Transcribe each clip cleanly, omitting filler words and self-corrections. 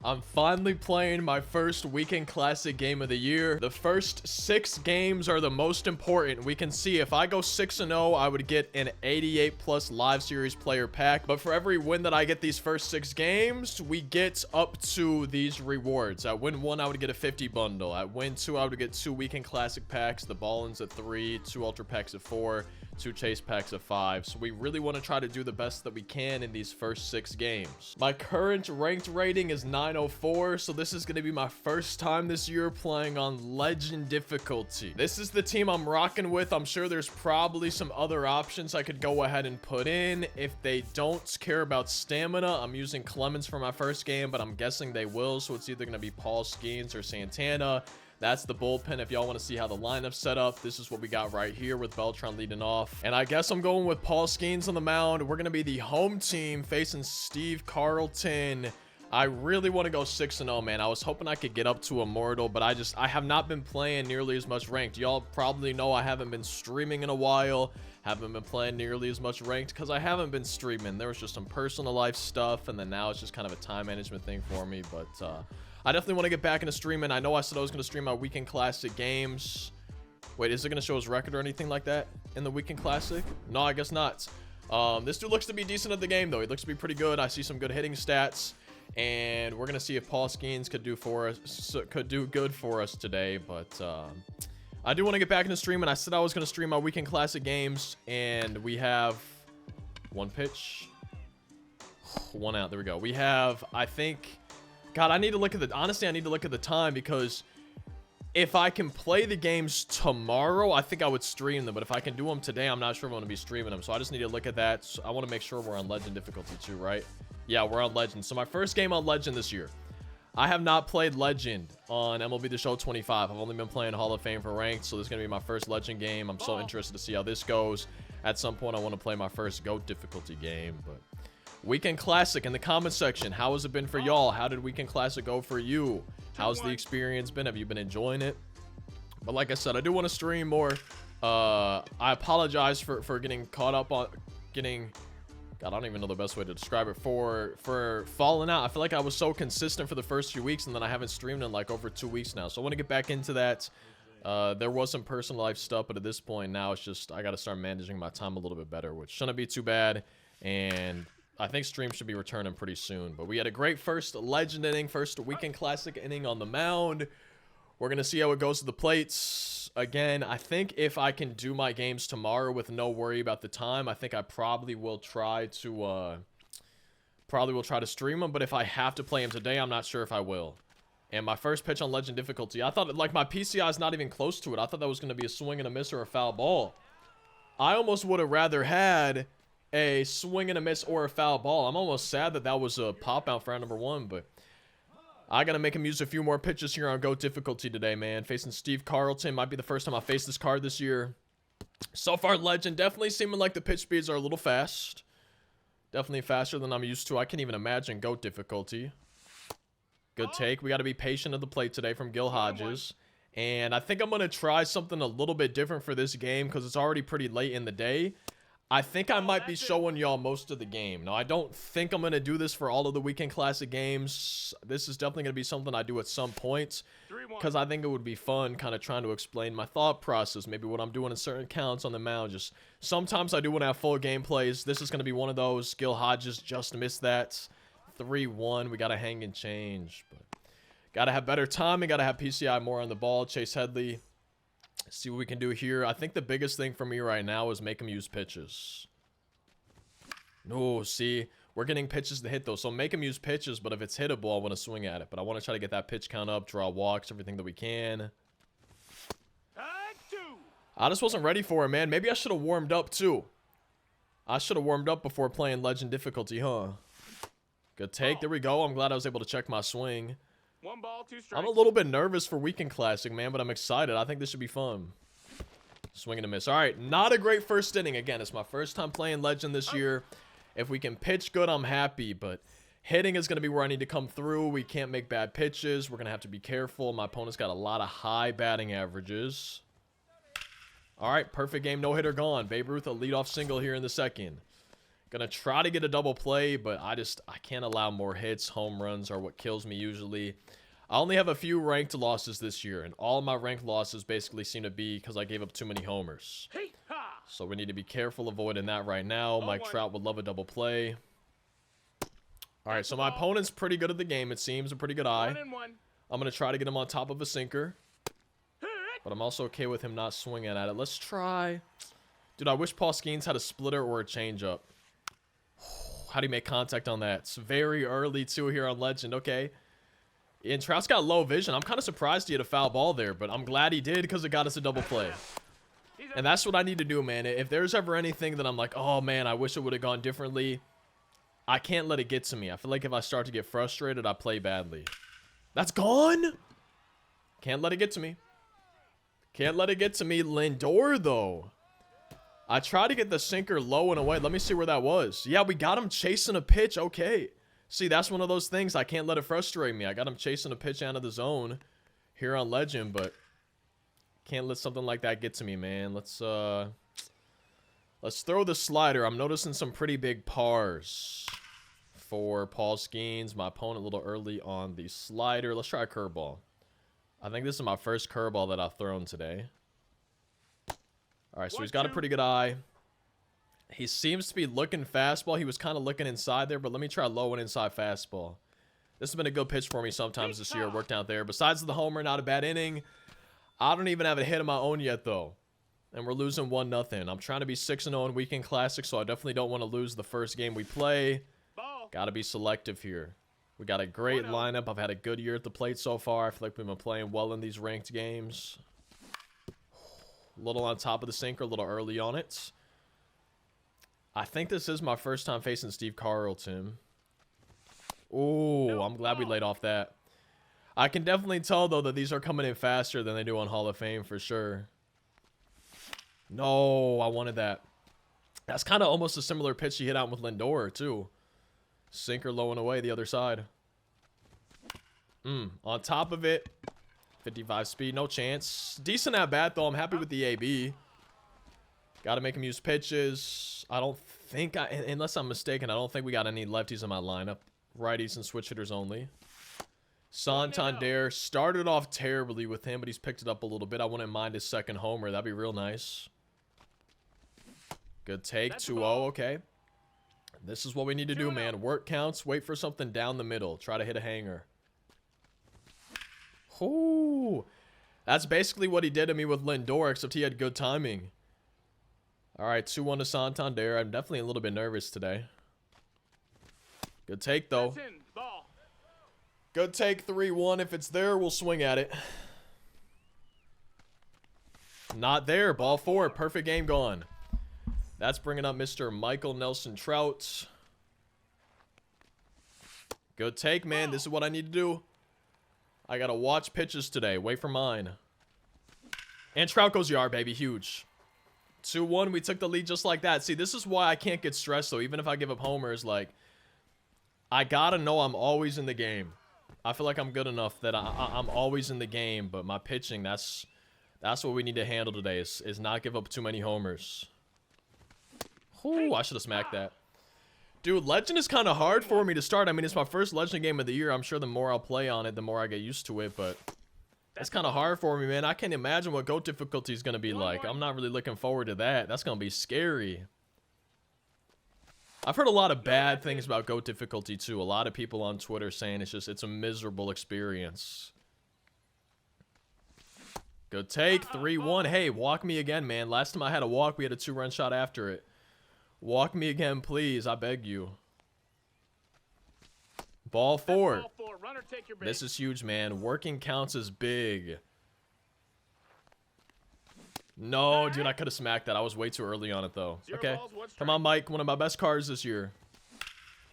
I'm finally playing my first Weekend Classic game of the year. The first 6 games are the most important. We can see if I go 6-0, I would get an 88 plus live series player pack. But for every win that I get these first 6 games, we get up to these rewards. At win 1, I would get a 50 bundle. At win 2, I would get 2 Weekend Classic packs, the Ballins at 3, 2 Ultra packs at 4, 2 chase packs of 5. So we really want to try to do the best that we can in these first 6 games. My current ranked rating is 904, so this is going to be my first time this year playing on legend difficulty. This is the team I'm rocking with. I'm sure there's probably some other options I could go ahead and put in. If they don't care about stamina, I'm using Clemens for my first game, but I'm guessing they will, so it's either going to be Paul Skeens or Santana. That's the bullpen. If y'all want to see how the lineup's set up, this is what we got right here with Beltran leading off. And I guess I'm going with Paul Skeens on the mound. We're going to be the home team facing Steve Carlton. I really want to go 6-0, man. I was hoping I could get up to Immortal, but I have not been playing nearly as much ranked. Y'all probably know I haven't been streaming in a while. Haven't been playing nearly as much ranked because I haven't been streaming. There was just some personal life stuff, and then now it's just kind of a time management thing for me. But I definitely want to get back into streaming. I know I said I was going to stream my Weekend Classic games. Wait, is it going to show his record or anything like that in the Weekend Classic? No, I guess not. This dude looks to be decent at the game, though. He looks to be pretty good. I see some good hitting stats. And we're going to see if Paul Skeens could do good for us today. But I do want to get back into streaming. I said I was going to stream my Weekend Classic games. And we have one pitch. One out. There we go. We have, I think... God, I need to look at the... Honestly, I need to look at the time because if I can play the games tomorrow, I think I would stream them. But if I can do them today, I'm not sure if I'm going to be streaming them. So I just need to look at that. So I want to make sure we're on Legend difficulty too, right? Yeah, we're on Legend. So my first game on Legend this year. I have not played Legend on MLB The Show 25. I've only been playing Hall of Fame for ranked. So this is going to be my first Legend game. I'm so interested to see how this goes. At some point, I want to play my first GOAT difficulty game, but... Weekend Classic in the comment section. How has it been for y'all? How did Weekend Classic go for you? How's the experience been? Have you been enjoying it? But like I said, I do want to stream more. I apologize for getting caught up on getting... God, I don't even know the best way to describe it. For falling out. I feel like I was so consistent for the first few weeks, and then I haven't streamed in like over 2 weeks now. So I want to get back into that. There was some personal life stuff, but at this point now it's just I got to start managing my time a little bit better, which shouldn't be too bad. And... I think stream should be returning pretty soon. But we had a great first Legend inning, first Weekend Classic inning on the mound. We're going to see how it goes to the plates. Again, I think if I can do my games tomorrow with no worry about the time, I think I probably will try to stream them. But if I have to play them today, I'm not sure if I will. And my first pitch on Legend difficulty, I thought, like, my PCI is not even close to it. I thought that was going to be a swing and a miss or a foul ball. I almost would have rather had a swing and a miss or a foul ball. I'm almost sad that that was a pop out for round number 1, but I gotta make him use a few more pitches here on GOAT difficulty today, man. Facing Steve Carlton might be the first time I face this card this year. So far, Legend definitely seeming like the pitch speeds are a little fast. Definitely faster than I'm used to. I can't even imagine GOAT difficulty. Good take. We got to be patient at the plate today from Gil Hodges. And I think I'm going to try something a little bit different for this game because it's already pretty late in the day. I think I might be showing y'all most of the game. Now, I don't think I'm going to do this for all of the Weekend Classic games. This is definitely going to be something I do at some point because I think it would be fun kind of trying to explain my thought process, maybe what I'm doing in certain counts on the mound. Just sometimes I do want to have full gameplays. This is going to be one of those. Gil Hodges just missed that. 3-1. We got to hang and change. But got to have better timing. Got to have PCI more on the ball. Chase Headley. See what we can do here. I think the biggest thing for me right now is make him use pitches. No, see, we're getting pitches to hit though. So make him use pitches, but if it's hittable, I want to swing at it. But I want to try to get that pitch count up, draw walks, everything that we can. I just wasn't ready for it, man. Maybe I should have warmed up too. I should have warmed up before playing Legend difficulty, huh? Good take. There we go. I'm glad I was able to check my swing. 1 ball, 2 strikes. I'm a little bit nervous for Weekend Classic, man, but I'm excited. I think this should be fun. Swing and a miss. All right, not a great first inning. Again, it's my first time playing Legend this year. If we can pitch good, I'm happy, but hitting is going to be where I need to come through. We can't make bad pitches. We're going to have to be careful. My opponent's got a lot of high batting averages. All right, perfect game. No hitter gone. Babe Ruth, a leadoff single here in the second. Gonna try to get a double play, but I can't allow more hits. Home runs are what kills me usually. I only have a few ranked losses this year, and all of my ranked losses basically seem to be because I gave up too many homers. So we need to be careful avoiding that right now. Mike Trout would love a double play. All right, so my opponent's pretty good at the game, it seems. A pretty good eye. I'm going to try to get him on top of a sinker. But I'm also okay with him not swinging at it. Let's try. Dude, I wish Paul Skeens had a splitter or a changeup. How do you make contact on that? It's very early, too, here on Legend. Okay. And Trout's got low vision. I'm kind of surprised he had a foul ball there, but I'm glad he did because it got us a double play. And that's what I need to do, man. If there's ever anything that I'm like, oh, man, I wish it would have gone differently, I can't let it get to me. I feel like if I start to get frustrated, I play badly. That's gone. Can't let it get to me. Can't let it get to me. Lindor, though. I tried to get the sinker low and away. Let me see where that was. Yeah, we got him chasing a pitch. Okay. See, that's one of those things. I can't let it frustrate me. I got him chasing a pitch out of the zone here on Legend, but can't let something like that get to me, man. Let's throw the slider. I'm noticing some pretty big pars for Paul Skeens. My opponent a little early on the slider. Let's try a curveball. I think this is my first curveball that I've thrown today. All right, so he's got a pretty good eye. He seems to be looking fastball. He was kind of looking inside there, but let me try low and inside fastball. This has been a good pitch for me sometimes this year. It worked out there. Besides the homer, not a bad inning. I don't even have a hit of my own yet, though. And we're losing 1-0. I'm trying to be 6-0 in Weekend Classic, so I definitely don't want to lose the first game we play. Got to be selective here. We got a great lineup. I've had a good year at the plate so far. I feel like we've been playing well in these ranked games. A little on top of the sinker, a little early on it. I think this is my first time facing Steve Carlton. Ooh, I'm glad we laid off that. I can definitely tell, though, that these are coming in faster than they do on Hall of Fame for sure. No, I wanted that. That's kind of almost a similar pitch he hit out with Lindor, too. Sinker low and away the other side. On top of it. 55 speed, no chance. Decent at bat, though. I'm happy with the AB. Got to make him use pitches. I don't think, unless I'm mistaken, I don't think we got any lefties in my lineup. Righties and switch hitters only. Santander started off terribly with him, but he's picked it up a little bit. I wouldn't mind his second homer. That'd be real nice. Good take. 2-0. Okay. This is what we need to do, man. Work counts. Wait for something down the middle. Try to hit a hanger. Ooh. That's basically what he did to me with Lindor, except he had good timing. All right, 2-1 to Santander. I'm definitely a little bit nervous today. Good take, though. Good take, 3-1. If it's there, we'll swing at it. Not there. Ball 4. Perfect game gone. That's bringing up Mr. Michael Nelson Trout. Good take, man. This is what I need to do. I got to watch pitches today. Wait for mine. And Trout goes yard, baby. Huge. 2-1. We took the lead just like that. See, this is why I can't get stressed, though. Even if I give up homers, like, I got to know I'm always in the game. I feel like I'm good enough that I'm always in the game. But my pitching, that's what we need to handle today is not give up too many homers. Ooh, I should have smacked that. Dude, Legend is kind of hard for me to start. I mean, it's my first Legend game of the year. I'm sure the more I'll play on it, the more I get used to it. But that's kind of hard for me, man. I can't imagine what GOAT difficulty is going to be like. I'm not really looking forward to that. That's going to be scary. I've heard a lot of bad things about GOAT difficulty, too. A lot of people on Twitter saying it's a miserable experience. Good take. 3-1. Hey, walk me again, man. Last time I had a walk, we had a 2-run shot after it. Walk me again, please. I beg you. Ball 4. This is huge, man. Working counts is big. No, dude, I could have smacked that. I was way too early on it, though. Okay. Come on, Mike. One of my best cards this year.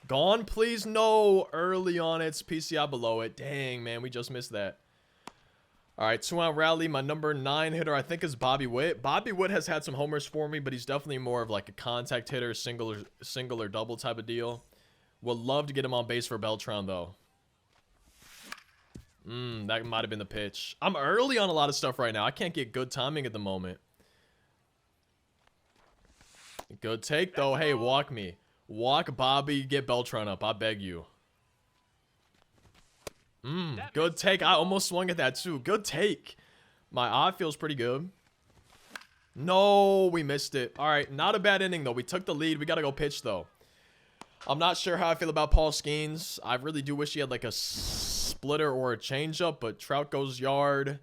Gone, please? No. Early on it. It's PCI below it. Dang, man. We just missed that. All right, 2-out rally. My number 9 hitter, I think, is Bobby Witt. Bobby Witt has had some homers for me, but he's definitely more of like a contact hitter, single or double type of deal. Would love to get him on base for Beltran, though. That might have been the pitch. I'm early on a lot of stuff right now. I can't get good timing at the moment. Good take, though. Hey, walk me. Walk Bobby, get Beltran up. I beg you. Good take. I almost swung at that too. Good take. My eye feels pretty good. No, we missed it. All right, not a bad inning though. We took the lead. We got to go pitch though. I'm not sure how I feel about Paul Skeens. I really do wish he had like a splitter or a changeup, but Trout goes yard.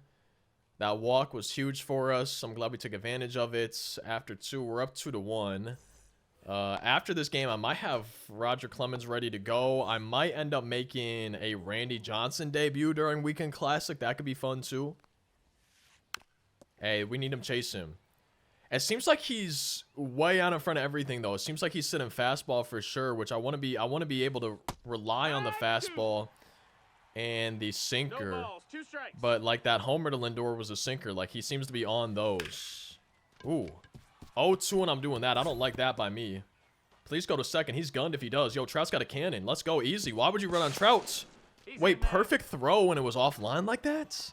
That walk was huge for us. I'm glad we took advantage of it. After 2, we're up 2-1. After this game, I might have Roger Clemens ready to go. I might end up making a Randy Johnson debut during Weekend Classic. That could be fun too. Hey, we need him chase him. It seems like he's way out in front of everything though. It seems like he's sitting fastball for sure, which I want to be able to rely on the fastball and the sinker. No balls, 2 strikes. But like that homer to Lindor was a sinker. Like he seems to be on those. Ooh. 0-2 and I'm doing that. I don't like that by me. Please go to second. He's gunned if he does. Yo, Trout's got a cannon. Let's go easy. Why would you run on Trout? Wait, perfect throw when it was offline like that?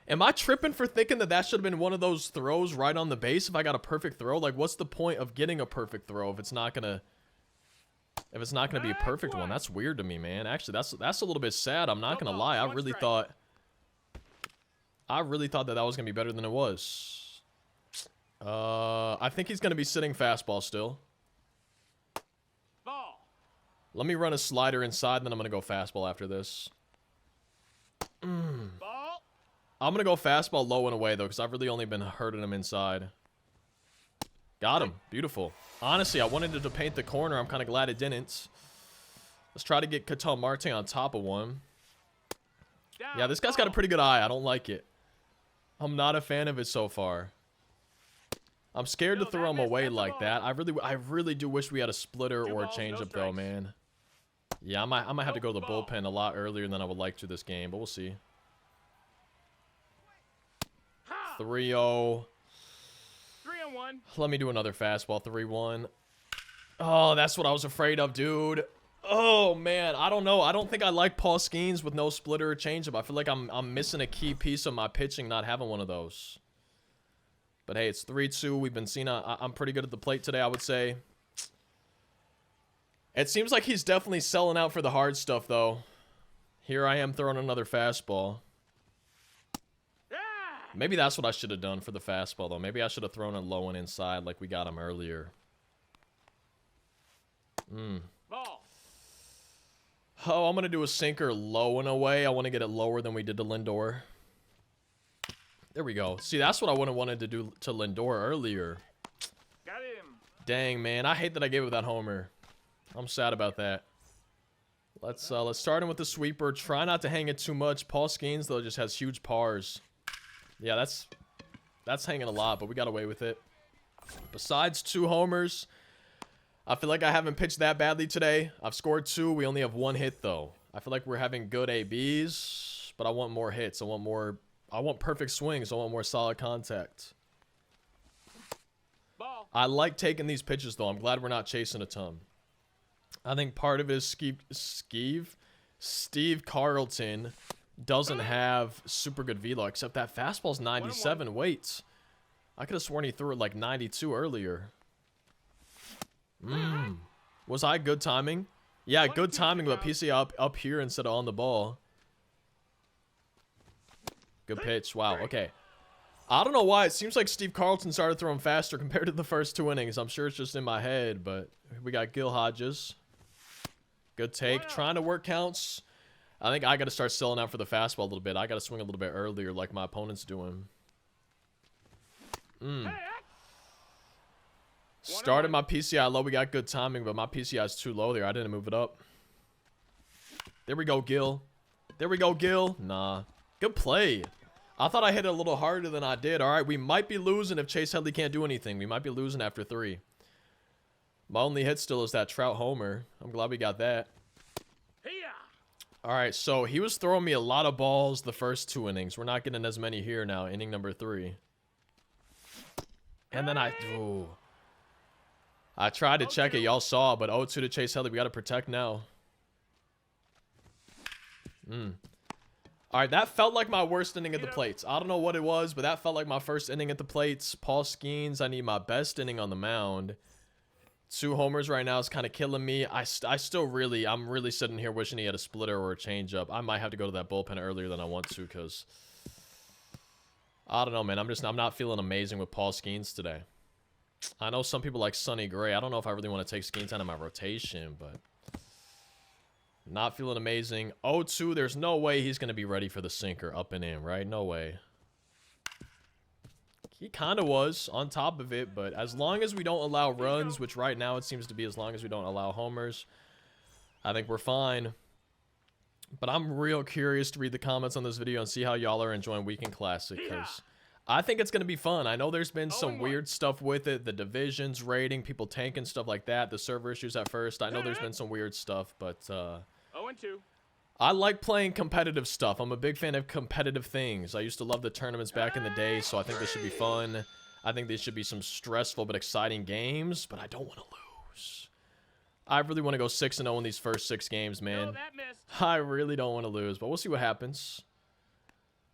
Am I tripping for thinking that that should have been one of those throws right on the base if I got a perfect throw? Like, what's the point of getting a perfect throw if it's not gonna be a perfect one? That's weird to me, man. Actually, that's a little bit sad. I'm not gonna lie. I really thought that was gonna be better than it was. I think he's gonna be sitting fastball still. Ball. Let me run a slider inside, then I'm gonna go fastball after this. Ball. I'm gonna go fastball low and away though, because I've really only been hurting him inside. Got him. Beautiful. Honestly, I wanted it to paint the corner. I'm kind of glad it didn't. Let's try to get Ketel Marte on top of one. Yeah, this guy's got a pretty good eye. I don't like it. I'm not a fan of it so far. I'm scared to throw him away like that. I really do wish we had a splitter or a changeup though, man. Yeah, I might have to go to the bullpen a lot earlier than I would like to this game, but we'll see. 3-0. 3-1. Let me do another fastball. 3-1. Oh, that's what I was afraid of, dude. Oh, man. I don't know. I don't think I like Paul Skeens with no splitter or changeup. I feel like I'm missing a key piece of my pitching not having one of those. But, hey, it's 3-2. We've been seeing I'm pretty good at the plate today, I would say. It seems like he's definitely selling out for the hard stuff, though. Here I am throwing another fastball. Maybe that's what I should have done for the fastball, though. Maybe I should have thrown it low and inside like we got him earlier. Ball. Oh, I'm going to do a sinker low and away. I want to get it lower than we did to Lindor. There we go. See, that's what I would have wanted to do to Lindor earlier. Got him. Dang, man. I hate that I gave up that homer. I'm sad about that. Let's start him with the sweeper. Try not to hang it too much. Paul Skeens, though, just has huge pars. Yeah, that's hanging a lot, but we got away with it. Besides 2 homers, I feel like I haven't pitched that badly today. I've scored 2. We only have 1 hit, though. I feel like we're having good ABs, but I want more hits. I want perfect swings. I want more solid contact. Ball. I like taking these pitches, though. I'm glad we're not chasing a ton. I think part of it is Steve Carlton doesn't have super good velo, except that fastball's 97. Wait, I could have sworn he threw it like 92 earlier. Was I good timing? Yeah, good timing, but PCI up here instead of on the ball. Good pitch. Wow, okay. I don't know why. It seems like Steve Carlton started throwing faster compared to the first 2 innings. I'm sure it's just in my head, but we got Gil Hodges. Good take. Trying to work counts. I think I got to start selling out for the fastball a little bit. I got to swing a little bit earlier like my opponent's doing. Started my PCI low. We got good timing, but my PCI is too low there. I didn't move it up. There we go, Gil. There we go, Gil. Nah. Good play. I thought I hit it a little harder than I did. All right, we might be losing if Chase Headley can't do anything. We might be losing after 3. My only hit still is that Trout homer. I'm glad we got that. All right, so he was throwing me a lot of balls the first 2 innings. We're not getting as many here now, inning number 3. And then I tried to check it. Y'all saw, but 0-2 to Chase Headley. We got to protect now. All right, that felt like my worst inning at the plates. I don't know what it was, but that felt like my first inning at the plates. Paul Skeens, I need my best inning on the mound 2 homers right now is kind of killing me. I'm really sitting here wishing he had a splitter or a changeup. I might have to go to that bullpen earlier than I want to, because I don't know, man. I'm not feeling amazing with Paul Skeens today. I know some people like Sonny Gray. I don't know if I really want to take Skeens out of my rotation, but not feeling amazing. 0-2. There's no way he's going to be ready for the sinker up and in, right? No way. He kind of was on top of it, but as long as we don't allow runs, which right now it seems to be as long as we don't allow homers, I think we're fine. But I'm real curious to read the comments on this video and see how y'all are enjoying Weekend Classic, because I think it's going to be fun. I know there's been some weird stuff with it, the divisions, rating, people tanking, stuff like that, the server issues at first. I know there's been some weird stuff, but 0-2. I like playing competitive stuff. I'm a big fan of competitive things. I used to love the tournaments back in the day, so I think this should be fun. I think these should be some stressful but exciting games, but I don't want to lose. I really want to go 6-0 in these first 6 games, man. No, that missed. I really don't want to lose, but we'll see what happens.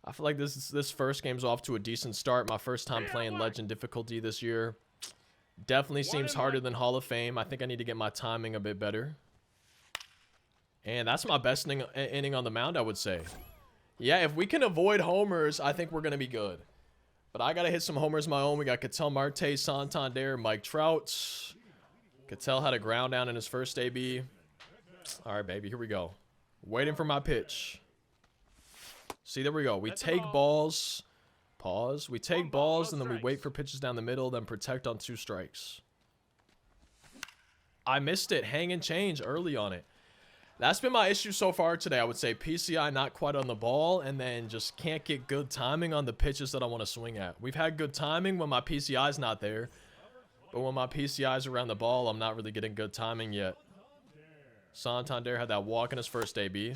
I feel like this first game's off to a decent start. My first time playing Legend difficulty this year. Definitely seems harder than Hall of Fame. I think I need to get my timing a bit better. And that's my best inning on the mound, I would say. Yeah, if we can avoid homers, I think we're going to be good. But I got to hit some homers of my own. We got Ketel Marte, Santander, Mike Trout. Ketel had a ground down in his first AB. All right, baby, here we go. Waiting for my pitch. See, there we go. We take balls. Pause. We take balls, and then we wait for pitches down the middle, then protect on 2 strikes. I missed it. Hang and change early on it. That's been my issue so far today. I would say PCI not quite on the ball, and then just can't get good timing on the pitches that I want to swing at. We've had good timing when my PCI's not there, but when my PCI's around the ball, I'm not really getting good timing yet. Santander had that walk in his first AB.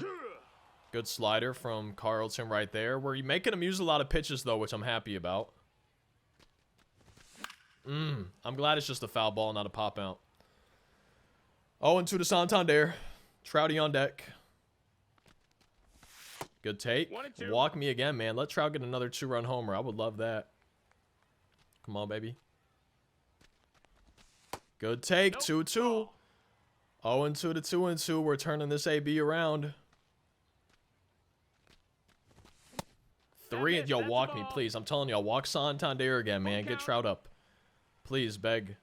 Good slider from Carlton right there. We're making him use a lot of pitches, though, which I'm happy about. I'm glad it's just a foul ball, not a pop out. 0-2 to Santander. Trouty on deck. Good take. 1-2. Walk me again, man. Let Trout get another 2-run homer. I would love that. Come on, baby. Good take. 2-2. 0-2 to 2-2. We're turning this AB around. 3. Yo, walk me, please. I'm telling y'all, walk Santander again, man. Get Trout up. Please, beg.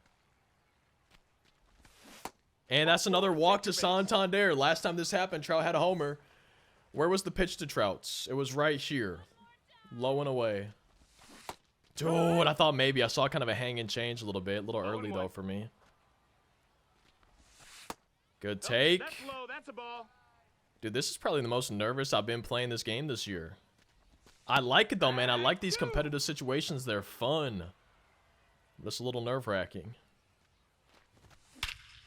And that's another walk to Santander. Last time this happened, Trout had a homer. Where was the pitch to Trout? It was right here. Low and away. Dude, I thought maybe. I saw kind of a hang and change a little bit. A little early, though, for me. Good take. That's low. That's a ball. Dude, this is probably the most nervous I've been playing this game this year. I like it, though, man. I like these competitive situations. They're fun. Just a little nerve-wracking.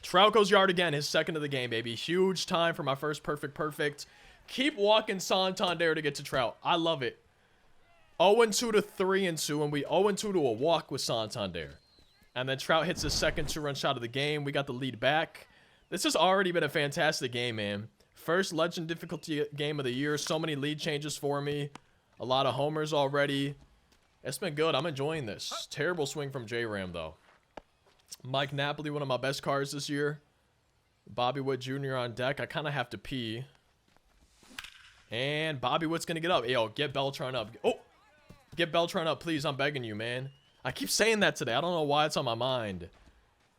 Trout goes yard again, his second of the game, baby. Huge time for my first perfect. Keep walking Santander to get to Trout. I love it. 0-2 to 3-2, and we 0-2 to a walk with Santander. And then Trout hits his second 2-run shot of the game. We got the lead back. This has already been a fantastic game, man. First Legend difficulty game of the year. So many lead changes for me. A lot of homers already. It's been good. I'm enjoying this. Terrible swing from J-Ram, though. Mike Napoli, one of my best cards this year. Bobby Witt Jr. on deck. I kind of have to pee. And Bobby Witt's going to get up. Yo, get Beltran up. Oh, get Beltran up, please. I'm begging you, man. I keep saying that today. I don't know why it's on my mind.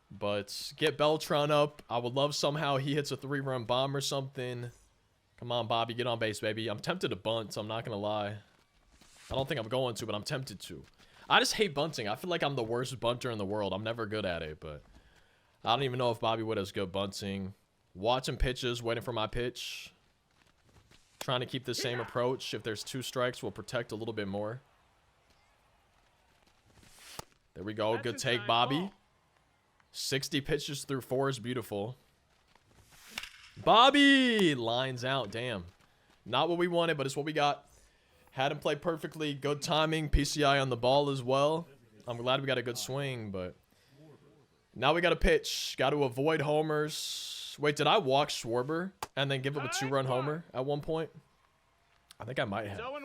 But get Beltran up. I would love somehow he hits a 3-run bomb or something. Come on, Bobby. Get on base, baby. I'm tempted to bunt, so I'm not going to lie. I don't think I'm going to, but I'm tempted to. I just hate bunting. I feel like I'm the worst bunter in the world. I'm never good at it, but I don't even know if Bobby Witt has good bunting. Watching pitches, waiting for my pitch. Trying to keep the same approach. If there's 2 strikes, we'll protect a little bit more. There we go. Good take, Bobby. 60 pitches through 4 is beautiful. Bobby! Lines out. Damn. Not what we wanted, but it's what we got. Had him play perfectly. Good timing. PCI on the ball as well. I'm glad we got a good swing, but now we got a pitch. Got to avoid homers. Wait, did I walk Schwarber and then give him a 2-run homer at one point? I think I might have. 0-1.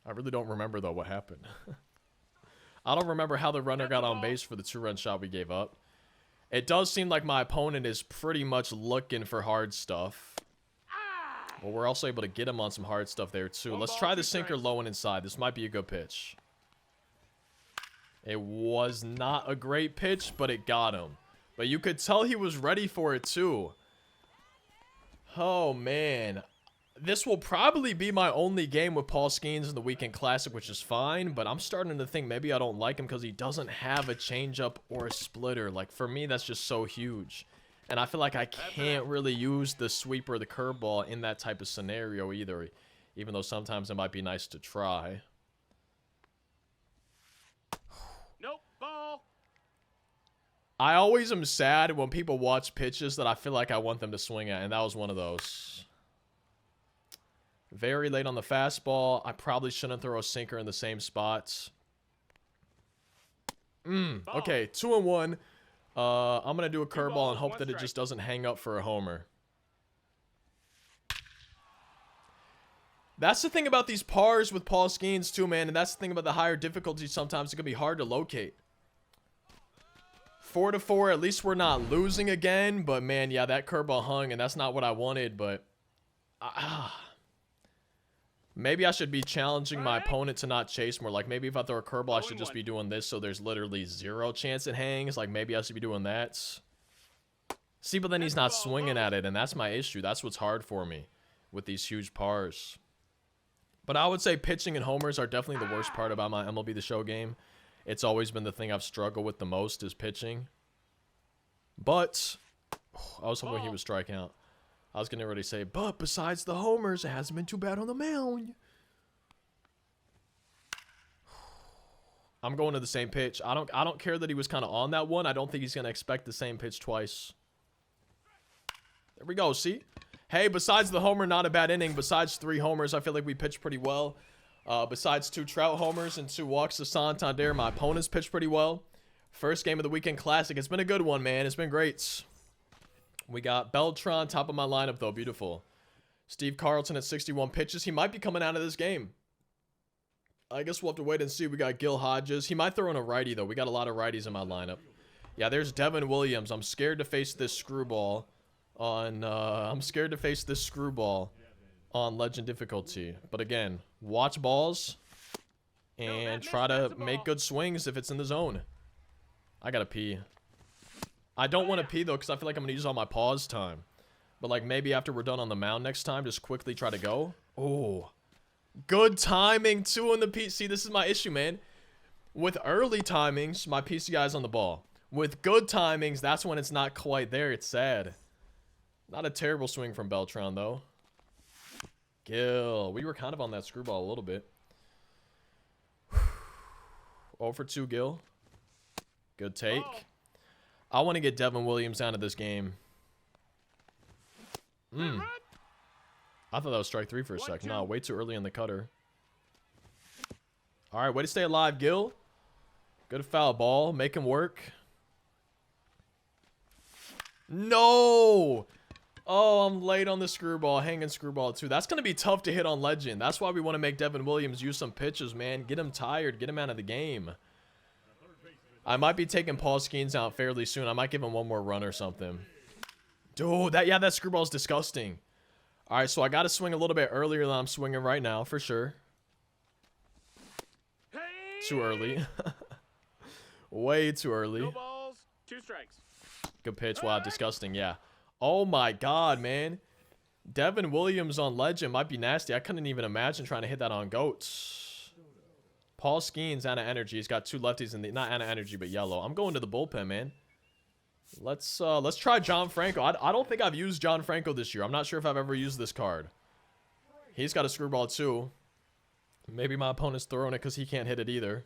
I really don't remember, though, what happened. I don't remember how the runner got on base for the 2-run shot we gave up. It does seem like my opponent is pretty much looking for hard stuff. But we're also able to get him on some hard stuff there, too. Let's try the sinker low and inside. This might be a good pitch. It was not a great pitch, but it got him. But you could tell he was ready for it, too. Oh, man. This will probably be my only game with Paul Skeens in the Weekend Classic, which is fine. But I'm starting to think maybe I don't like him because he doesn't have a changeup or a splitter. Like, for me, that's just so huge. And I feel like I can't really use the sweeper or the curveball in that type of scenario either. Even though sometimes it might be nice to try. Nope. Ball. I always am sad when people watch pitches that I feel like I want them to swing at. And that was one of those. Very late on the fastball. I probably shouldn't throw a sinker in the same spots. Okay, 2-1. I'm going to do a curveball and hope that it just doesn't hang up for a homer. That's the thing about these pars with Paul Skeens too, man. And that's the thing about the higher difficulty. Sometimes it can be hard to locate. 4-4. At least we're not losing again. But, man, yeah, that curveball hung. And that's not what I wanted. But... maybe I should be challenging my opponent to not chase more. Like, maybe if I throw a curveball, I should just be doing this so there's literally 0 chance it hangs. Like, maybe I should be doing that. See, but then he's not swinging at it, and that's my issue. That's what's hard for me with these huge pars. But I would say pitching and homers are definitely the worst part about my MLB The Show game. It's always been the thing I've struggled with the most is pitching. But I was hoping he would strike out. I was getting ready to say, but besides the homers, it hasn't been too bad on the mound. I'm going to the same pitch. I don't care that he was kind of on that one. I don't think he's going to expect the same pitch twice. There we go, see? Hey, besides the homer, not a bad inning. Besides 3 homers, I feel like we pitched pretty well. Besides 2 Trout homers and 2 walks to Santander, my opponents pitched pretty well. First game of the Weekend Classic. It's been a good one, man. It's been great. We got Beltran, top of my lineup, though. Beautiful. Steve Carlton at 61 pitches. He might be coming out of this game. I guess we'll have to wait and see. We got Gil Hodges. He might throw in a righty, though. We got a lot of righties in my lineup. Yeah, there's Devin Williams. I'm scared to face this screwball on... Legend difficulty. But again, watch balls and try to make good swings if it's in the zone. I gotta pee. I don't want to pee, though, because I feel like I'm going to use all my pause time. But, like, maybe after we're done on the mound next time, just quickly try to go. Oh. Good timing, too, on the PC. This is my issue, man. With early timings, my PCI is on the ball. With good timings, that's when it's not quite there. It's sad. Not a terrible swing from Beltran, though. Gil. We were kind of on that screwball a little bit. 0 for 2, Gil. Good take. I want to get Devin Williams out of this game. I thought that was strike 3 for a second. No, way too early in the cutter. All right, way to stay alive, Gil. Good foul ball. Make him work. No! Oh, I'm late on the screwball. Hanging screwball, too. That's going to be tough to hit on Legend. That's why we want to make Devin Williams use some pitches, man. Get him tired. Get him out of the game. I might be taking Paul Skeens out fairly soon. I might give him one more run or something. Dude, that screwball is disgusting. All right, so I got to swing a little bit earlier than I'm swinging right now, for sure. Too early. Way too early. No balls, 2 strikes. Good pitch. Wow, disgusting. Yeah. Oh, my God, man. Devin Williams on Legend might be nasty. I couldn't even imagine trying to hit that on Goats. Paul Skeens out of energy. He's got 2 lefties in the... Not out of energy, but yellow. I'm going to the bullpen, man. Let's try John Franco. I don't think I've used John Franco this year. I'm not sure if I've ever used this card. He's got a screwball, too. Maybe my opponent's throwing it because he can't hit it either.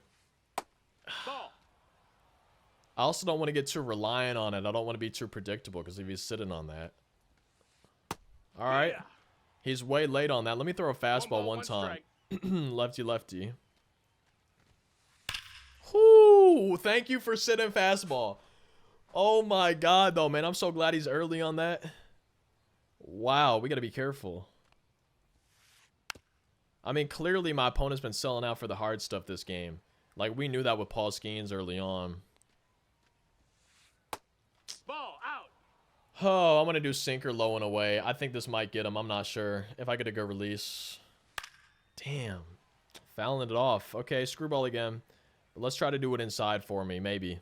Ball. I also don't want to get too reliant on it. I don't want to be too predictable because if he's sitting on that. All right. Yeah. He's way late on that. Let me throw a fastball one time. Strike. Lefty, lefty. Whoo! Thank you for sitting fastball. Oh my God, though, man. I'm so glad he's early on that. Wow, we got to be careful. I mean, clearly my opponent's been selling out for the hard stuff this game. Like, we knew that with Paul Skeens early on. Oh, I'm going to do sinker low and away. I think this might get him. I'm not sure. If I get a good release. Damn. Fouling it off. Okay, screwball again. But let's try to do it inside for me, maybe.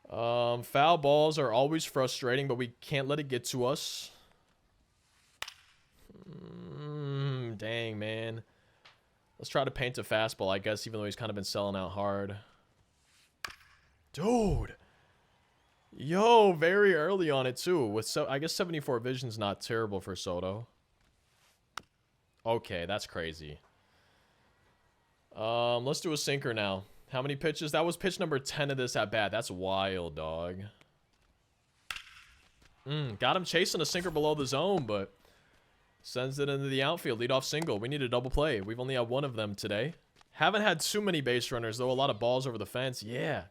Foul balls are always frustrating, but we can't let it get to us. Dang, man. Let's try to paint a fastball, I guess, even though he's kind of been selling out hard. Dude. Yo, very early on it, too. With I guess 74 vision's not terrible for Soto. Okay, that's crazy. Let's do a sinker now. How many pitches? That was pitch number 10 of this at bat. That's wild, dog. Got him chasing a sinker below the zone, but sends it into the outfield. Leadoff single. We need a double play. We've only had one of them today. Haven't had too many base runners, though. A lot of balls over the fence. Yeah.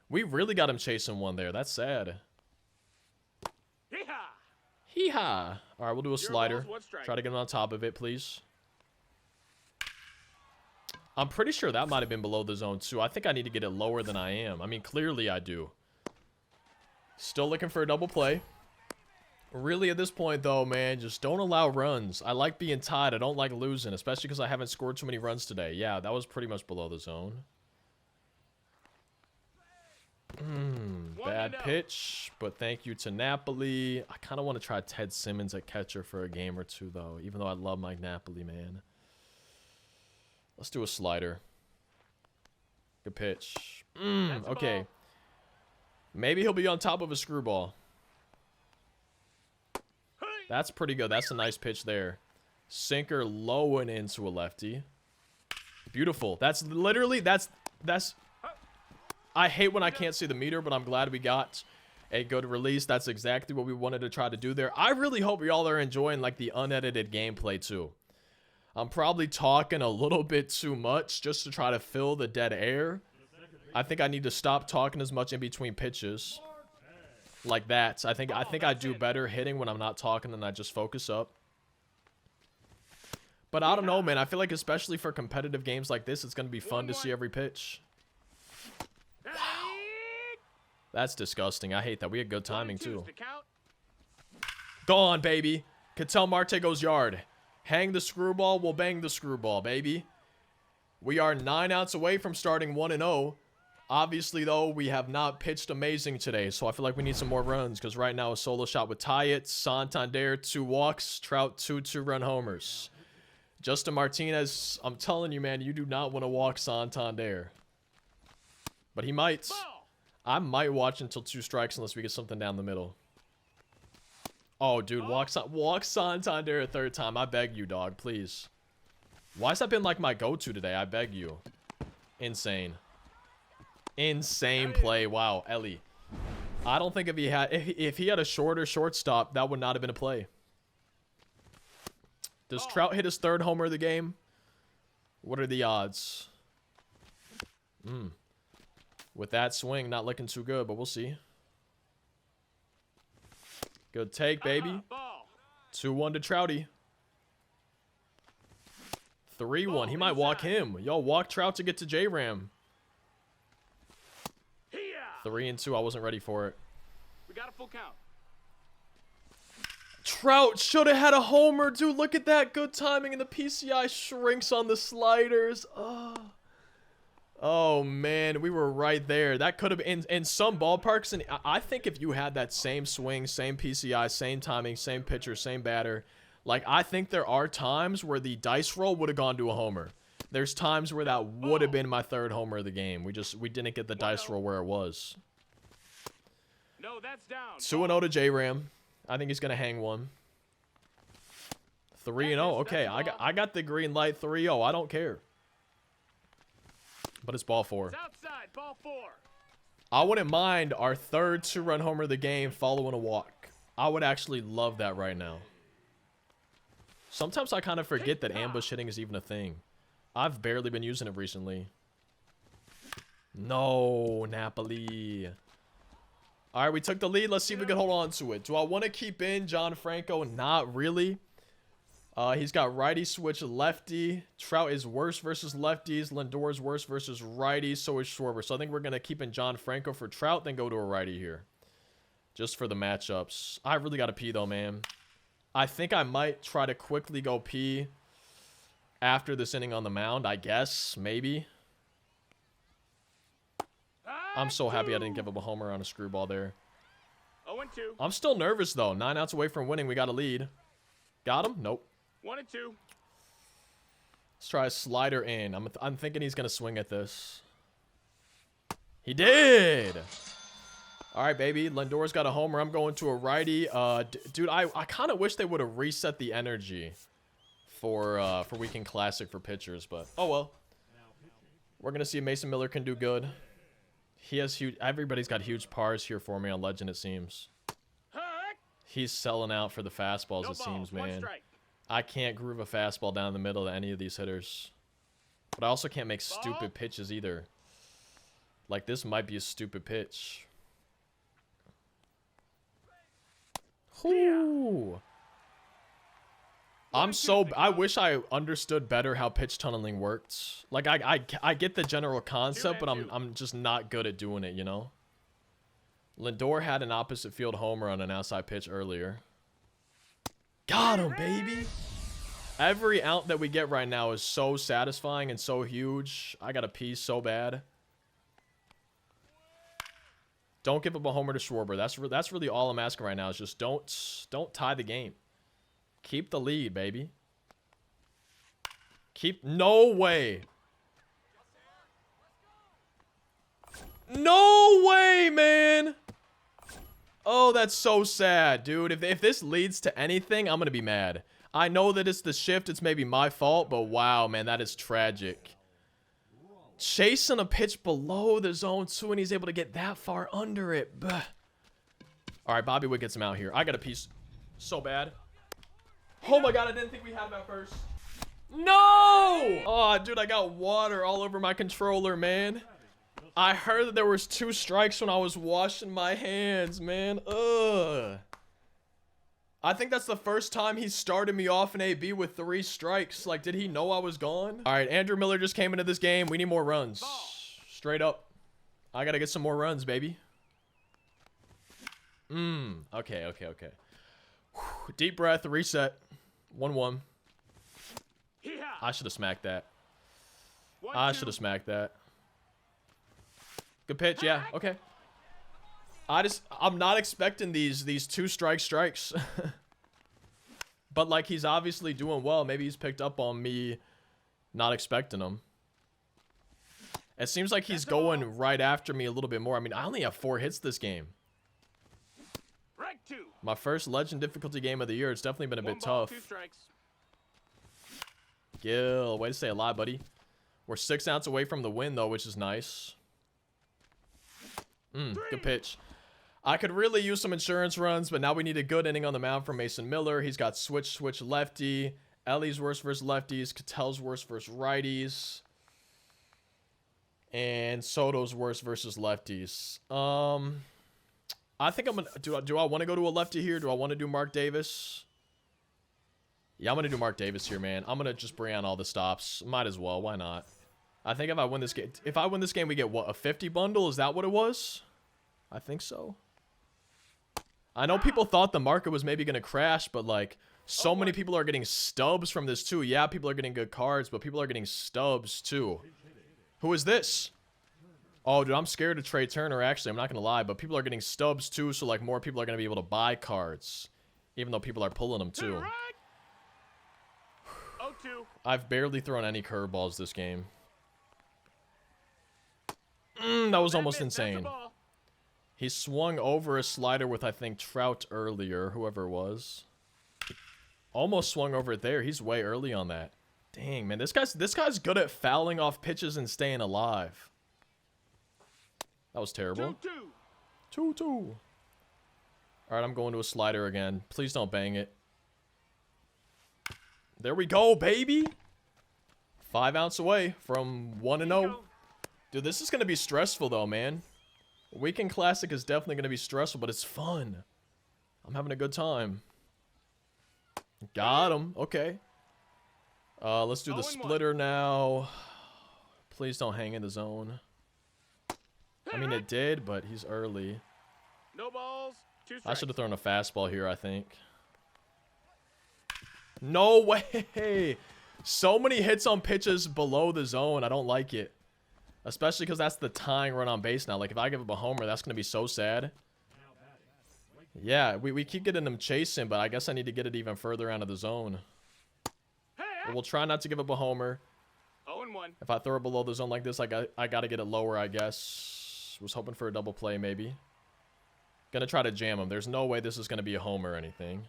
We really got him chasing one there. That's sad. Hee-haw! Hee-haw. All right, we'll do a slider. Balls, 1 strike. Try to get him on top of it, please. I'm pretty sure that might have been below the zone, too. I think I need to get it lower than I am. I mean, clearly I do. Still looking for a double play. Really, at this point, though, man, just don't allow runs. I like being tied. I don't like losing, especially because I haven't scored too many runs today. Yeah, that was pretty much below the zone. Bad pitch, but thank you to Napoli. I kind of want to try Ted Simmons at catcher for a game or two, though, even though I love Mike Napoli, man. Let's do a slider. Good pitch. Okay. Maybe he'll be on top of a screwball. That's pretty good. That's a nice pitch there. Sinker low and into a lefty. Beautiful. That's literally, that's... I hate when I can't see the meter, but I'm glad we got a good release. That's exactly what we wanted to try to do there. I really hope y'all are enjoying, like, the unedited gameplay, too. I'm probably talking a little bit too much just to try to fill the dead air. I think I need to stop talking as much in between pitches. Like that. I think I do better hitting when I'm not talking and I just focus up. But I don't know, man. I feel like especially for competitive games like this, it's going to be fun to see every pitch. Wow. That's disgusting. I hate that. We had good timing, too. Gone, baby. Ketel Marte goes yard. Hang the screwball, we'll bang the screwball, baby. We are 9 outs away from starting 1-0. Obviously, though, we have not pitched amazing today, so I feel like we need some more runs, because right now a solo shot with Tyatt, Santander, 2 walks, Trout, 2 2-run homers. Justin Martinez, I'm telling you, man, you do not want to walk Santander. But he might. I might watch until 2 strikes unless we get something down the middle. Oh, dude, walk Santander a 3rd time. I beg you, dog, please. Why has that been like my go-to today? I beg you. Insane. Insane play. Wow, Ellie. I don't think if he had a shorter shortstop, that would not have been a play. Does Trout hit his 3rd homer of the game? What are the odds? With that swing, not looking too good, but we'll see. Good take, baby. 2-1 to Trouty. 3-1. He might walk him. Yo, walk Trout to get to J-Ram. 3-2. I wasn't ready for it. We got a full count. Trout should have had a homer, dude. Look at that. Good timing, and the PCI shrinks on the sliders. Oh, man. We were right there. That could have been in some ballparks, and I think if you had that same swing, same PCI, same timing, same pitcher, same batter, like, I think there are times where the dice roll would have gone to a homer. There's times where that would have been my 3rd homer of the game. We didn't get the dice roll where it was. No, that's down. 2-0 to J-Ram. I think he's going to hang one. 3-0. Okay, I got the green light. 3-0. I don't care. But it's ball 4. It's outside, ball 4. I wouldn't mind our 3rd 2-run homer of the game following a walk. I would actually love that right now. Sometimes I kind of forget that ambush hitting is even a thing. I've barely been using it recently. No, Napoli. All right, we took the lead. Let's see if we can hold on to it. Do I want to keep in John Franco? Not really. He's got righty switch lefty. Trout is worse versus lefties. Lindor is worse versus righties. So is Schwarber. So I think we're going to keep in John Franco for Trout, then go to a righty here. Just for the matchups. I really got to pee though, man. I think I might try to quickly go pee after this inning on the mound, I guess. Maybe. I'm so happy I didn't give up a homer on a screwball there. 0-2. I'm still nervous though. 9 outs away from winning. We got a lead. Got him? Nope. 1-2. Let's try a slider in. I'm thinking he's going to swing at this. He did! All right, baby. Lindor's got a homer. I'm going to a righty. Dude, I kind of wish they would have reset the energy for Weekend Classic for pitchers, but oh well. We're going to see if Mason Miller can do good. He has huge... Everybody's got huge pars here for me on Legend, it seems. He's selling out for the fastballs, it seems, man. I can't groove a fastball down the middle to any of these hitters. But I also can't make stupid pitches either. Like, this might be a stupid pitch. Ooh. I wish I understood better how pitch tunneling worked. Like, I get the general concept, but I'm just not good at doing it, you know? Lindor had an opposite field homer on an outside pitch earlier. Got him, baby. Every out that we get right now is so satisfying and so huge. I gotta pee so bad. Don't give up a homer to Schwarber. That's really all I'm asking right now is just don't tie the game. Keep the lead, baby. No way. No way, man. Oh, that's so sad, dude. If this leads to anything, I'm going to be mad. I know that it's the shift. It's maybe my fault, but wow, man, that is tragic. Chasing a pitch below the zone 2, and he's able to get that far under it. All right, Bobby Witt gets him out here. I got a piece so bad. Oh, my God, I didn't think we had him at first. No! Oh, dude, I got water all over my controller, man. I heard that there was 2 strikes when I was washing my hands, man. Ugh. I think that's the first time he started me off in AB with 3 strikes. Like, did he know I was gone? All right, Andrew Miller just came into this game. We need more runs. Straight up. I got to get some more runs, baby. Okay. Whew. Deep breath, reset. 1-1. I should have smacked that. Good pitch, yeah, okay. I'm not expecting these 2 strikes. But like, he's obviously doing well. Maybe he's picked up on me not expecting him. It seems like he's going right after me a little bit more. I mean, I only have 4 hits this game. My first Legend difficulty game of the year. It's definitely been a bit tough. 2 strikes. Gil, way to say a lot, buddy. We're 6 outs away from the win, though, which is nice. Good pitch. I could really use some insurance runs, but now we need a good inning on the mound from Mason Miller. He's got switch lefty. Ellie's worse versus lefties. Catel's worse versus righties. And Soto's worse versus lefties. I think I'm gonna do I want to go to a lefty here? Do I want to do Mark Davis? Yeah, I'm gonna do Mark Davis here, man. I'm gonna just bring on all the stops. Might as well. Why not? I think if I win this game, we get what, a 50 bundle? Is that what it was? I think so. I know people thought the market was maybe gonna crash, but like, so many people are getting stubs from this too. Yeah, people are getting good cards, but people are getting stubs too. Who is this? Oh, dude, I'm scared of Trey Turner, actually. I'm not going to lie, but people are getting stubs, too, so, like, more people are going to be able to buy cards, even though people are pulling them, too. 0-2. I've barely thrown any curveballs this game. That was almost insane. He swung over a slider with, I think, Trout earlier, whoever it was. Almost swung over it there. He's way early on that. Dang, man, this guy's good at fouling off pitches and staying alive. That was terrible. 2-2. All right, I'm going to a slider again. Please don't bang it. There we go, baby. 5 outs away from 1-0. Dude, this is going to be stressful, though, man. Weekend Classic is definitely going to be stressful, but it's fun. I'm having a good time. Got him. Okay. Let's do the 0-1. splitter now. Please don't hang in the zone. I mean, it did, but he's early. No balls. 2 strikes. I should have thrown a fastball here, I think. No way. So many hits on pitches below the zone. I don't like it. Especially because that's the tying run on base now. Like, if I give up a homer, that's going to be so sad. Yeah, we keep getting them chasing, but I guess I need to get it even further out of the zone. But we'll try not to give up a homer. 0-1. If I throw it below the zone like this, I got to get it lower, I guess. Was hoping for a double play, maybe. Gonna try to jam him. There's no way this is gonna be a homer or anything.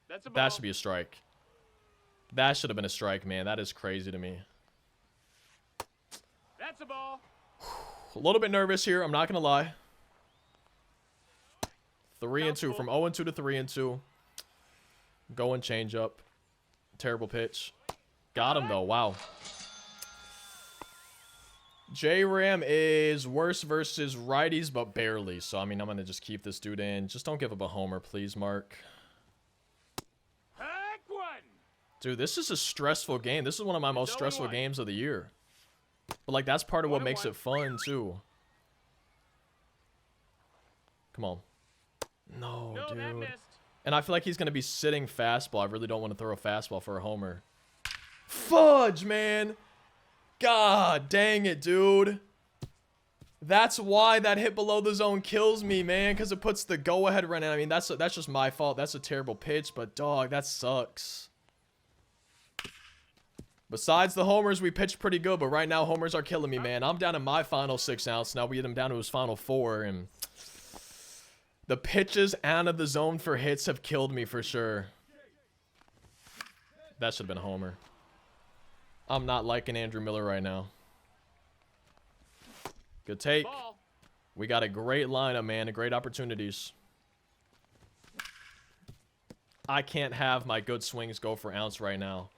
That's a ball. That should be a strike. That should have been a strike, man. That is crazy to me. That's a ball. A little bit nervous here. I'm not gonna lie. 3-2 from 0-2 to 3-2. Going change up. Terrible pitch. Got him though. Wow. J-Ram is worse versus righties, but barely. So, I mean, I'm going to just keep this dude in. Just don't give up a homer, please, Mark. Heck one. Dude, this is a stressful game. This is one of my most stressful games of the year. But, like, that's part of what makes it fun, too. Come on. No, No, that dude. missed. And I feel like he's going to be sitting fastball. I really don't want to throw a fastball for a homer. Fudge, man. God dang it, dude. That's why that hit below the zone kills me, man, because it puts the go-ahead run in. I mean, that's just my fault. That's a terrible pitch, but dog, that sucks. Besides the homers, we pitched pretty good, but right now homers are killing me, man. I'm down to my final 6 outs. Now we get him down to his final 4, and the pitches out of the zone for hits have killed me for sure. That should have been a homer. I'm not liking Andrew Miller right now. Good take. Ball. We got a great lineup, man, and great opportunities. I can't have my good swings go for ounce right now.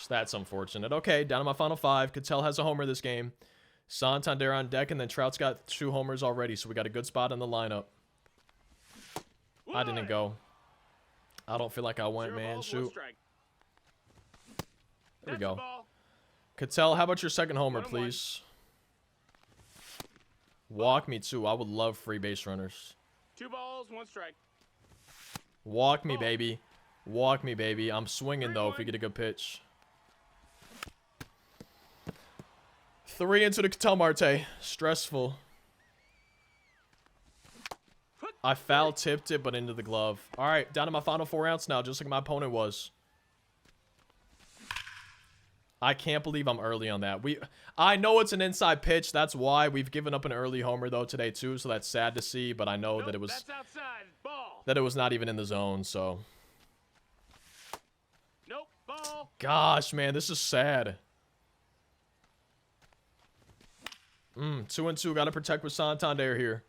That's unfortunate. Okay, down to my final 5. Cattell has a homer this game. Santander on deck, and then Trout's got 2 homers already, so we got a good spot in the lineup. I didn't go. I don't feel like I went, 0 man. balls, Shoot. 1 strike. There we That's a go. ball. Cattell, how about your second homer, 1-1. please? Walk me, too. I would love free base runners. 2 balls, 1 strike. Walk me, baby. Walk me, baby. I'm swinging, though, if we 3-1. get a good pitch. 3-2 to Cattell Marte. Stressful. I foul tipped it, but into the glove. All right, down to my final 4 outs now, just like my opponent was. I can't believe I'm early on that. I know it's an inside pitch. That's why we've given up an early homer though today too. So that's sad to see. But I know Nope, that it was that's outside. Ball. not even in the zone. So, Nope. Ball. gosh, man, this is sad. 2-2. Got to protect with Santander here.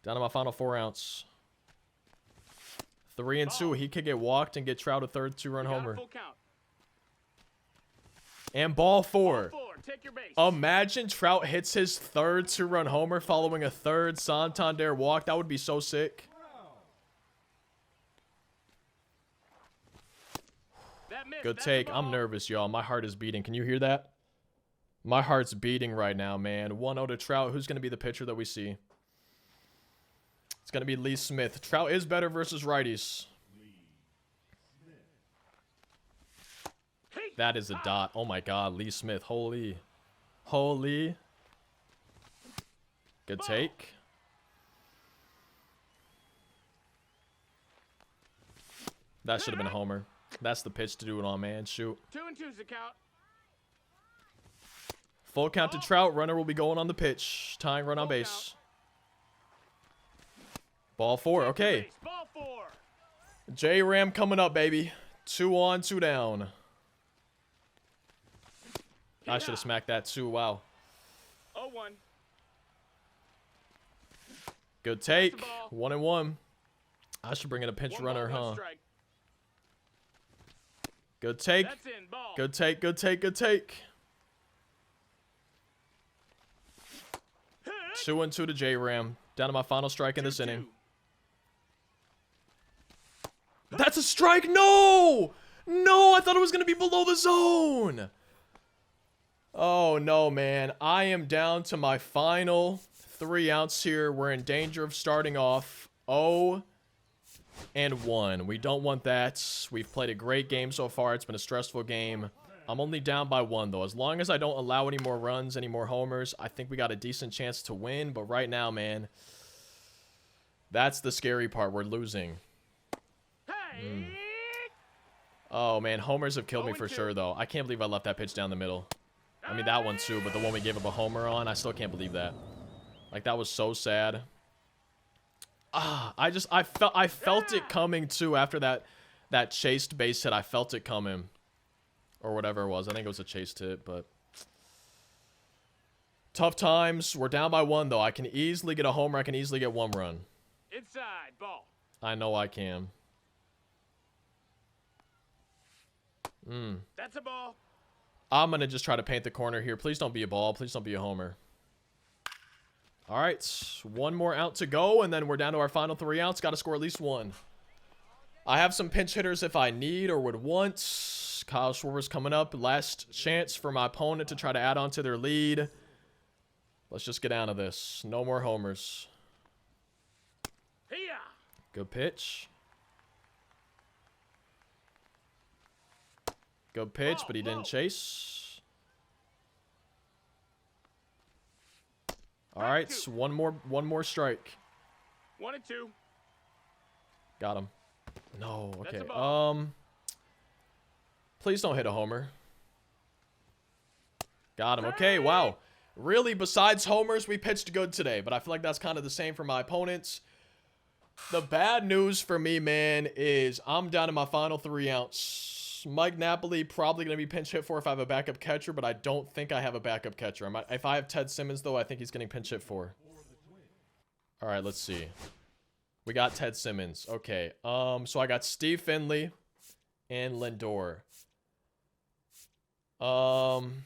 Down to my final 4 outs. 3-2. He could get walked and get Trout a third 2-run We got a homer. full count. And ball 4. Ball 4. Take your base. Imagine Trout hits his third 2-run homer following a third Santander walk. That would be so sick. That missed. Good That's a take. ball. I'm nervous, y'all. My heart is beating. Can you hear that? My heart's beating right now, man. 1-0 to Trout. Who's going to be the pitcher that we see? It's going to be Lee Smith. Trout is better versus righties. That is a dot. Oh, my God. Lee Smith. Holy. Holy. Good take. That should have been a homer. That's the pitch to do it on, man. Shoot. 2-2's the count. Full count to Trout. Runner will be going on the pitch. Tying run on Full base. Ball 4. Take your Okay. base. Ball 4. J-Ram coming up, baby. 2 on, 2 down. I should have smacked that too. Wow. 0-1. Good take. That's the 1-1. I should bring in a pinch 1 runner, ball, 1 huh? strike. Good take. That's in. Ball. Good take. Good take. Good take. 2-2 to J-Ram. Down to my final strike in this 2-2. inning. That's a strike. No! No, I thought it was going to be below the zone. Oh, no, man. I am down to my final 3 outs here. We're in danger of starting off 0-1. We don't want that. We've played a great game so far. It's been a stressful game. I'm only down by 1, though. As long as I don't allow any more runs, any more homers, I think we got a decent chance to win. But right now, man, that's the scary part. We're losing. Oh, man, homers have killed me for sure, though. I can't believe I left that pitch down the middle. I mean, that one, too, but the one we gave up a homer on, I still can't believe that. Like, that was so sad. I felt it coming, too, after that chased base hit. I felt it coming. Or whatever it was. I think it was a chased hit, but tough times. We're down by 1, though. I can easily get a homer. I can easily get 1 run. Inside, ball. I know I can. That's a ball. I'm going to just try to paint the corner here. Please don't be a ball. Please don't be a homer. All right. 1 more out to go, and then we're down to our final 3 outs. Got to score at least 1. I have some pinch hitters if I need or would want. Kyle Schwarber's coming up. Last chance for my opponent to try to add on to their lead. Let's just get out of this. No more homers. Good pitch. Good pitch, but he didn't chase. All right, so one more strike. 1-2. Got him. No, okay. Please don't hit a homer. Got him. Okay, wow. Really, besides homers, we pitched good today, but I feel like that's kind of the same for my opponents. The bad news for me, man, is I'm down to my final 3 outs. Mike Napoli probably going to be pinch hit for if I have a backup catcher, but I don't think I have a backup catcher. If I have Ted Simmons, though, I think he's getting pinch hit for. All right, let's see. We got Ted Simmons. Okay, so I got Steve Finley and Lindor. I'm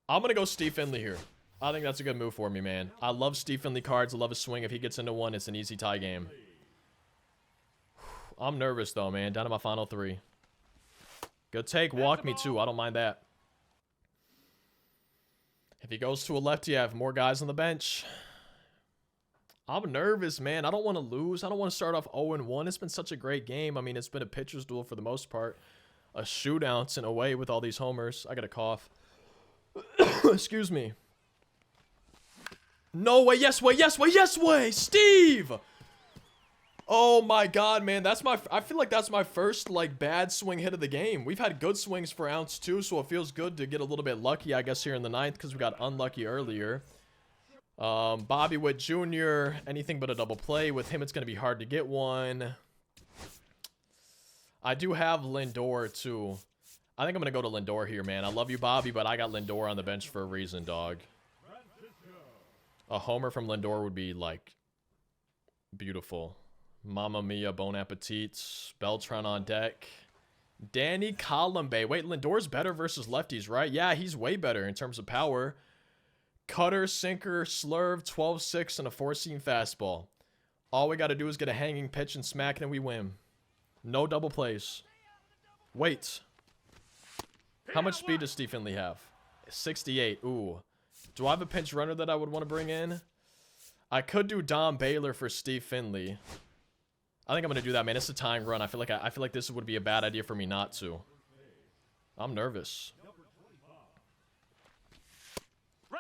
going to go Steve Finley here. I think that's a good move for me, man. I love Steve Finley cards. I love his swing. If he gets into 1, it's an easy tie game. I'm nervous, though, man. Down to my final 3. Good take. Walk me, too. I don't mind that. If he goes to a lefty, I have more guys on the bench. I'm nervous, man. I don't want to lose. I don't want to start off 0-1. It's been such a great game. I mean, it's been a pitcher's duel for the most part. A shootout in a way with all these homers. I got a cough. Excuse me. No way. Yes way. Yes way. Yes way. Steve. Oh my God, man. I feel like that's my first like bad swing hit of the game. We've had good swings for outs too, so it feels good to get a little bit lucky, I guess, here in the 9th because we got unlucky earlier. Bobby Witt Jr., anything but a double play. With him, it's going to be hard to get one. I do have Lindor, too. I think I'm going to go to Lindor here, man. I love you, Bobby, but I got Lindor on the bench for a reason, dog. A homer from Lindor would be, like, beautiful. Mamma mia, bon appetit. Beltran on deck. Danny Colombe. Wait, Lindor's better versus lefties, right? Yeah, he's way better in terms of power. Cutter, sinker, slurve, 12-6, and a 4-seam fastball. All we got to do is get a hanging pitch and smack it, and we win. No double plays. Wait. How much speed does Steve Finley have? 68. Ooh. Do I have a pinch runner that I would want to bring in? I could do Dom Baylor for Steve Finley. I think I'm going to do that, man. It's a tying run. I feel like this would be a bad idea for me not to. I'm nervous.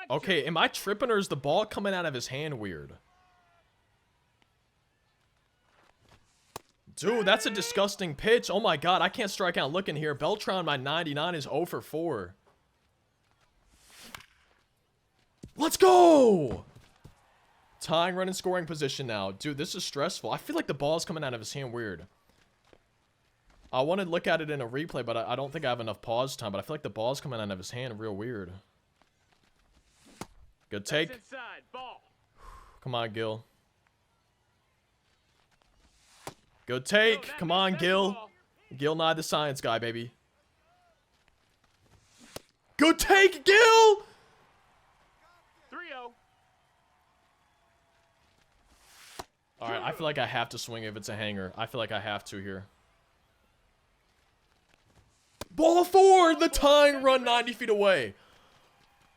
Okay, am I tripping or is the ball coming out of his hand weird? Dude, that's a disgusting pitch. Oh my God, I can't strike out looking here. Beltran, my 99 is 0 for 4. Let's go! Tying run in scoring position now. Dude, this is stressful. I feel like the ball's coming out of his hand weird. I want to look at it in a replay, but I don't think I have enough pause time. But I feel like the ball's coming out of his hand real weird. Good take. Inside, ball. Come on, Gil. Good take. Come on, Gil. Gil Nye the science guy, baby. Good take, Gil! 3-0. Alright, I feel like I have to swing if it's a hanger. I feel like I have to here. Ball 4, the tying run 90 feet away.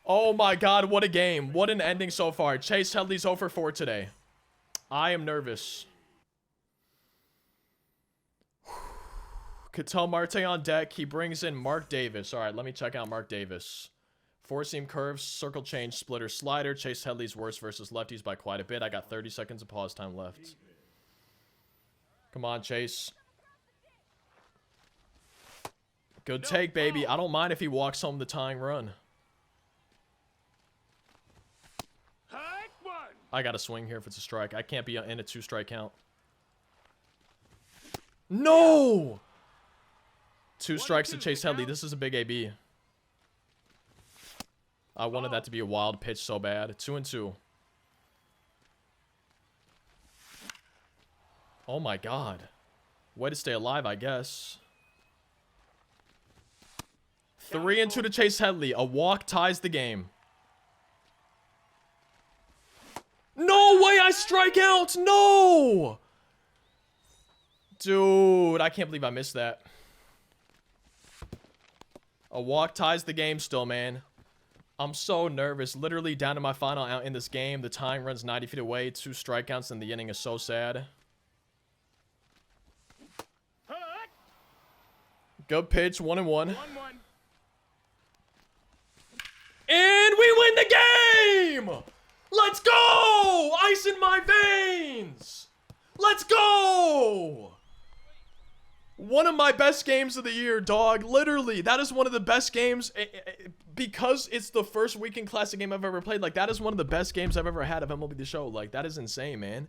Oh my God, what a game. What an ending so far. Chase Headley's 0 for 4 today. I am nervous. Ketel Marte on deck. He brings in Mark Davis. All right, let me check out Mark Davis. Four-seam curves, circle change, splitter, slider. Chase Headley's worse versus lefties by quite a bit. I got 30 seconds of pause time left. Come on, Chase. Good take, baby. I don't mind if he walks home the tying run. I got to swing here if it's a strike. I can't be in a 2-strike count. No! 2 strikes to Chase Headley. This is a big AB. I wanted that to be a wild pitch so bad. 2-2. Oh my God. Way to stay alive, I guess. 3-2 to Chase Headley. A walk ties the game. No way I strike out! No! Dude, I can't believe I missed that. A walk ties the game still, man. I'm so nervous. Literally down to my final out in this game. The tying runs 90 feet away. 2 strikeouts and the inning is so sad. Good pitch. 1-1. And we win the game! Let's go! Ice in my veins! Let's go! One of my best games of the year, dog. Literally, that is one of the best games. Because it's the first weekend classic game I've ever played. Like, that is one of the best games I've ever had of MLB The Show. Like, that is insane, man.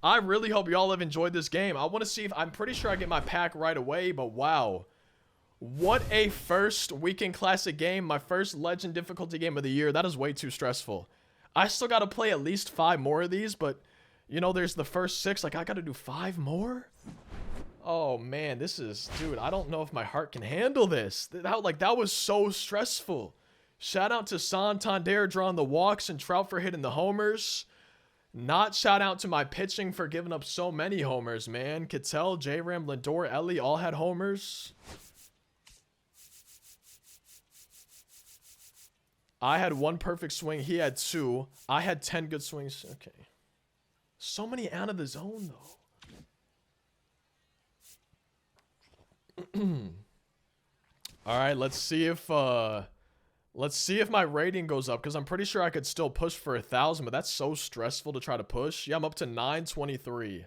I really hope y'all have enjoyed this game. I want to see if... I'm pretty sure I get my pack right away, but wow. What a first weekend classic game. My first legend difficulty game of the year. That is way too stressful. I still got to play at least 5 more of these, but, you know, there's the first 6. Like, I got to do 5 more? Oh, man, this is... Dude, I don't know if my heart can handle this. That was so stressful. Shout out to Santander drawing the walks and Trout for hitting the homers. Not shout out to my pitching for giving up so many homers, man. Ketel, J-Ram, Lindor, Ellie all had homers. I had 1 perfect swing. He had 2. I had 10 good swings. Okay. So many out of the zone, though. All right, let's see if my rating goes up, because I'm pretty sure I could still push for 1,000, but that's so stressful to try to push. Yeah, I'm up to 923.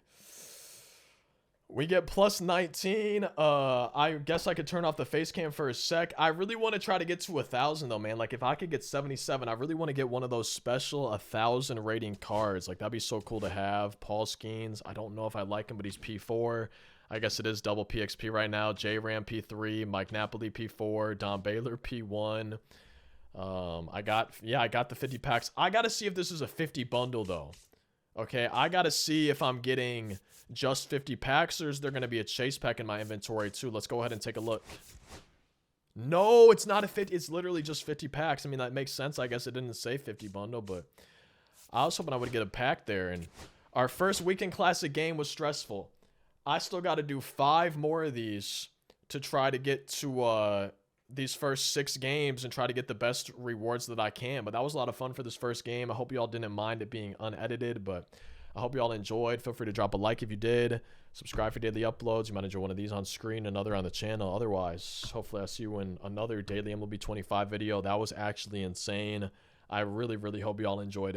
We get plus 19. I guess I could turn off the face cam for a sec. I really want to try to get to 1,000 though, man. Like, if I could get 77, I really want to get one of those special 1,000 rating cards. Like, that'd be so cool to have. Paul Skeens, I don't know if I like him, but he's P4. I guess it is double PXP right now. J-Ram P3, Mike Napoli P4, Don Baylor P1. I got the 50 packs. I got to see if this is a 50 bundle though. Okay, I got to see if I'm getting just 50 packs, or is there going to be a chase pack in my inventory too? Let's go ahead and take a look. No, it's not a 50. It's literally just 50 packs. I mean, that makes sense. I guess it didn't say 50 bundle, but I was hoping I would get a pack there. And our first weekend classic game was stressful. I still got to do 5 more of these to try to get to these first 6 games and try to get the best rewards that I can. But that was a lot of fun for this first game. I hope you all didn't mind it being unedited, but I hope you all enjoyed. Feel free to drop a like if you did. Subscribe for daily uploads. You might enjoy one of these on screen, another on the channel. Otherwise, hopefully I'll see you in another daily MLB 25 video. That was actually insane. I really, really hope you all enjoyed it.